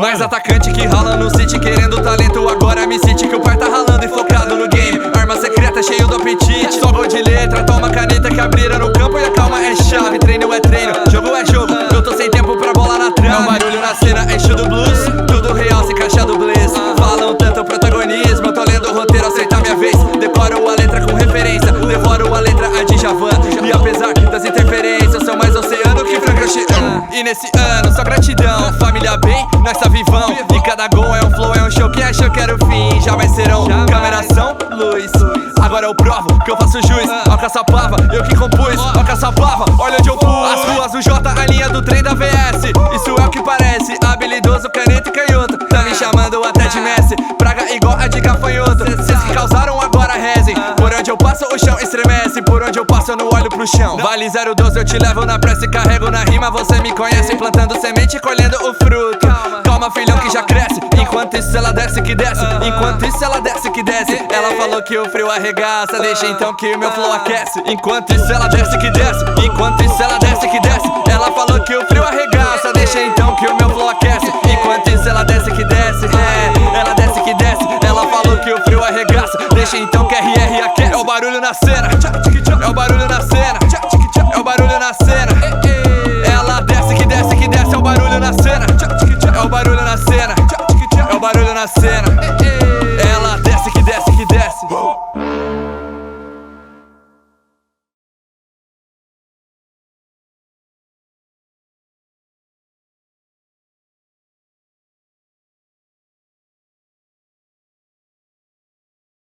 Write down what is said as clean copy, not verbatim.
Mais atacante que rala no city, querendo talento, agora me cite que o pai tá ralando e focado no game. Arma secreta, cheio do apetite, só gol de letra, toma caneta que abrira no campo e a calma é chave. Treino é treino, jogo é jogo, eu tô sem tempo pra bola na trave. É um barulho na cena, enche do blues, tudo real se encaixa do bliss. Falam tanto protagonismo, eu tô lendo o roteiro, aceitar minha vez. Decoro a letra com referência, devoro a letra a Djavan. E apesar das interferências, eu sou mais oceano que Frank Ocean. E nesse ano, só gratidão, família bem, nós tá vivão. E cada gol é um flow, é um show que achou que era o fim. Já vai serão, câmeração, luz. Agora eu provo que eu faço juiz ao caçapava, eu que compus ao caçapava, olha onde eu pus. As ruas do J, a linha do trem da VS. Isso é o que parece, habilidoso, caneta e canhoto. Tá me chamando até de Messi, praga igual a de gafanhoto. Cês que causaram agora rezem, por onde eu passo o chão estremece, por onde eu passo eu não olho pro chão. Vale 012, eu te levo na pressa e carrego na rima. Você me conhece, plantando semente e colhendo o fruto. Calma filhão que já cresce, enquanto isso ela desce que desce. Enquanto isso ela desce que desce. Ela falou que o frio arregaça, deixa então que o meu flow aquece. Enquanto isso ela desce que desce. Enquanto isso ela desce que desce. Ela falou que o frio arregaça, deixa então que o meu flow aquece. Enquanto isso ela desce que desce. Ela desce que desce. Ela falou que o frio arregaça, deixa então que RR aquece. É o barulho na cena, é o barulho na cena, é o barulho na cena. Ela desce que desce que desce, é o barulho na cena, é o barulho na cena, é o barulho na cena.